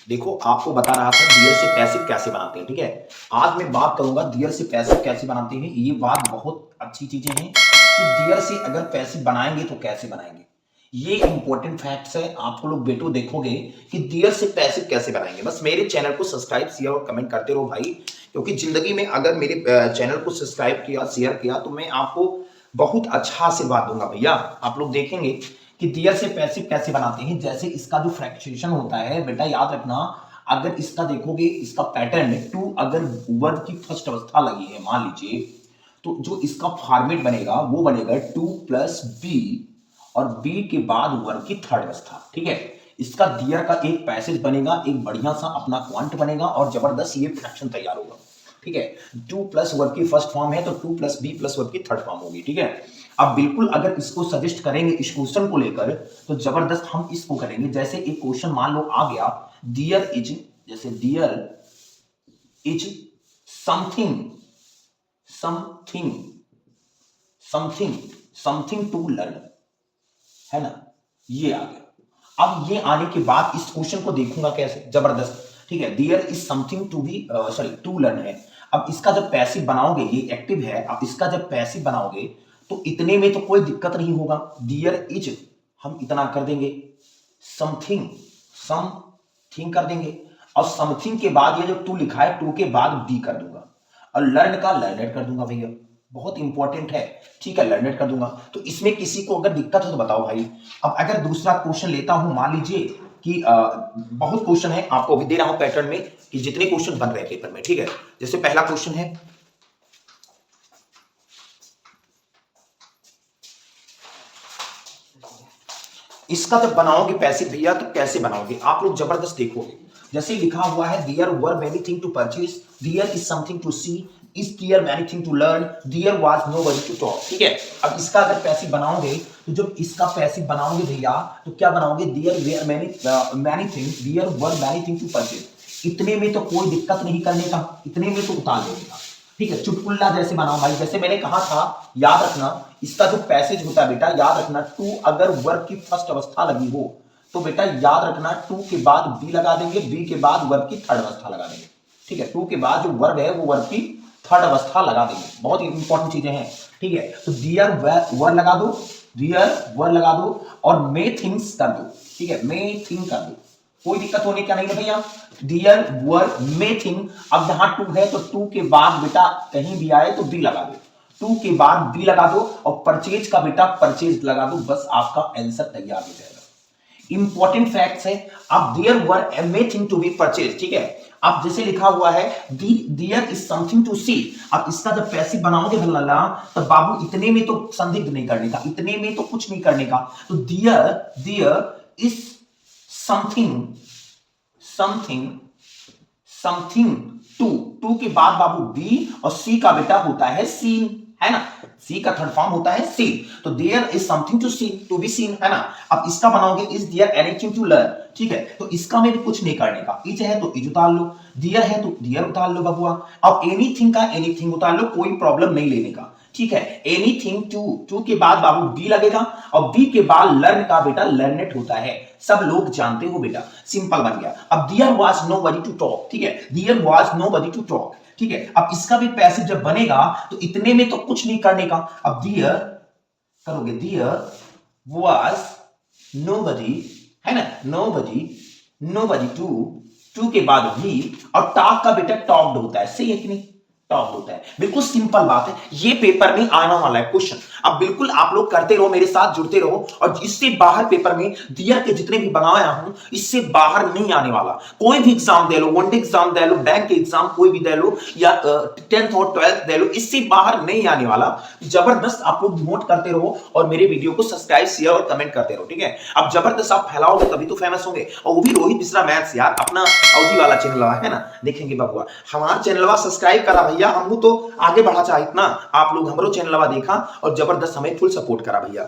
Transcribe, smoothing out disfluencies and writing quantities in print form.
देखो आपको बता रहा था डियर से पैसिव कैसे बनाते हैं, ठीक है। आज मैं बात करूंगा डियर से पैसिव कैसे बनाते हैं। ये बात बहुत अच्छी चीजें हैं कि डियर से अगर पैसिव बनाएंगे तो कैसे बनाएंगे। ये इंपॉर्टेंट फैक्ट्स है। आपको लोग बेटो देखोगे कि डियर से पैसिव कैसे बनाएंगे। बस मेरे चैनल को सब्सक्राइब शेयर और कमेंट करते रहो भाई, क्योंकि जिंदगी में अगर मेरे चैनल को सब्सक्राइब किया शेयर किया तो मैं आपको बहुत अच्छा आशीर्वाद दूंगा भैया। आप लोग देखेंगे कि डियर से पैसिव कैसे बनाते हैं। जैसे इसका जो फ्रैक्चरेशन होता है बेटा याद रखना, अगर इसका देखोगे इसका पैटर्न टू अगर वर्ब की फर्स्ट अवस्था लगी है मान लीजिए, तो जो इसका फॉर्मेट बनेगा वो बनेगा टू प्लस बी और बी के बाद वर्ब की थर्ड अवस्था, ठीक है। इसका डियर का एक पैसेज बनेगा, एक बढ़िया सा अपना क्वांट बनेगा और जबरदस्त ये फ्रैक्शन तैयार होगा, ठीक है। टू प्लस वर्ब की फर्स्ट फॉर्म है तो to plus be plus verb की थर्ड फॉर्म होगी, ठीक है। अब बिल्कुल अगर इसको सजेस्ट करेंगे इस क्वेश्चन को लेकर तो जबरदस्त हम इसको करेंगे। जैसे एक क्वेश्चन मान लो आ गया, डियर इज, जैसे there is something something something something to learn, है ना, ये आ गया। अब ये आने के बाद इस क्वेश्चन को देखूंगा कैसे, जबरदस्त, ठीक है। There is something to be sorry to learn है। अब इसका जब पैसिव बनाओगे, ये एक्टिव है, अब इसका जब पैसिव बनाओगे तो इतने में तो कोई दिक्कत नहीं होगा। डियर इज हम इतना कर देंगे, समथिंग समथिंग कर देंगे और समथिंग के बाद ये जो टू लिखा है टू के बाद बी कर दूंगा और लर्न का लर्नेड कर दूंगा भैया, बहुत इंपॉर्टेंट है, ठीक है, लर्नेड कर दूंगा। तो इसमें किसी को अगर दिक्कत हो तो बताओ भाई। अब अगर दूसरा क्वेश्चन लेता हूं, मान लीजिए कि बहुत क्वेश्चन है, आपको अभी दे रहा हूं पैटर्न में कि जितने क्वेश्चन बन रहे हैं पेपर में, ठीक है। जैसे पहला क्वेश्चन है, इसका जब बनाओगे पैसिव भैया तो कैसे बनाओगे आप लोग जबरदस्त देखोगे। जैसे लिखा हुआ है there were many thing to purchase, there is something to see, is there many thing to learn, there was nobody to talk, ठीक है। अब इसका अगर पैसिव बनाओगे तो जब इसका पैसिव बनाओगे भैया तो क्या बनाओगे, there were many thing, there were many thing to purchase. इतने में तो कोई दिक्कत नहीं करने का, इतने में तो उतार देने का, ठीक है। चुटकुल्ला जैसे बनाओ भाई, जैसे मैंने कहा था याद रखना, इसका जो पैसेज होता है बेटा याद रखना, टू अगर वर्ब की फर्स्ट अवस्था लगी हो तो बेटा याद रखना टू के बाद बी लगा देंगे, बी के बाद वर्ब की थर्ड अवस्था लगा देंगे, ठीक है। टू के बाद जो वर्ब है वो वर्ब की थर्ड अवस्था लगा देंगे, बहुत इंपॉर्टेंट चीजें हैं, ठीक है। तो डियर वर लगा दो, डियर वर लगा दो और मे थिंग्स कर दो, ठीक है, मे थिंग कर दो, कोई दिक्कत होने क्या नहीं है भैया। डियर वर मे थिंग, अब जहां टू है तो टू के बाद बेटा कहीं भी आए तो बी लगा दो, टू के बाद बी लगा दो और परचेज का बेटा परचेज लगा दो, बस आपका आंसर तैयार हो जाएगा। इंपॉर्टेंट फैक्ट्स है। अब there were may thing to be purchase, ठीक है। अब जैसे लिखा हुआ है there is something to see, अब इसका जब पैसिव बनाओगे भला तो बाबू इतने में तो संदिग्ध नहीं करने का, इतने में तो कुछ नहीं करने का। तो there is something something something to के बाद बाबू बी और सी का बेटा होता है सीन, है ना, सी का थर्ड फॉर्म होता है सीन। तो there is something to seen, to be seen, है ना। अब इसका बनाओगे is there anything to learn, ठीक है। तो इसका में भी कुछ नहीं करने का, इज है तो इज उतार लो, डियर है तो डियर उतार लो बबुआ। अब एनीथिंग का एनीथिंग उतार लो, कोई प्रॉब्लम नहीं लेने का, ठीक है। एनीथिंग टू के बाद बाबू बी लगेगा और बी के बाद लर्न का बेटा लर्नेट होता है, सब लोग जानते हो बेटा, सिंपल बन गया। अब there was nobody to talk, ठीक है, there was nobody to talk, ठीक है। अब इसका भी पैसिव जब बनेगा तो इतने में तो कुछ नहीं करने का। अब डियर करोगे, डियर वाज नोबडी, है ना, नोबडी टू के बाद भी और टॉक का बेटा टॉक्ड होता है, सही है कि नहीं, टॉप होता है, बिल्कुल सिंपल बात है। ये पेपर में आने वाला है क्वेश्चन, अब बिल्कुल आप लोग करते रहो, मेरे साथ जुड़ते रहो और इससे बाहर पेपर में दिया के जितने भी बनाया हूं इससे बाहर नहीं आने वाला। कोई भी एग्जाम दे लो, वनडे एग्जाम दे लो, बैंक के एग्जाम कोई भी दे लो या 10th और 12th दे लो, इससे बाहर नहीं आने वाला। जबरदस्त आप लोग नोट करते रहो और मेरे वीडियो को सब्सक्राइब शेयर और कमेंट करते रहो, ठीक है। अब जबरदस्त आप फैलाओगे तभी तो फेमस होंगे, और वो भी रोहित मिश्रा मैथ्स यार, अपना अवधि वाला चैनल है ना, देखेंगे बबुआ हमारा चैनलवा सब्सक्राइब करा भैया, हम तो आगे बढ़ा चाहे इतना, आप लोग हमारो चैनलवा देखा और जबरदस्त हमें फुल सपोर्ट करा भैया।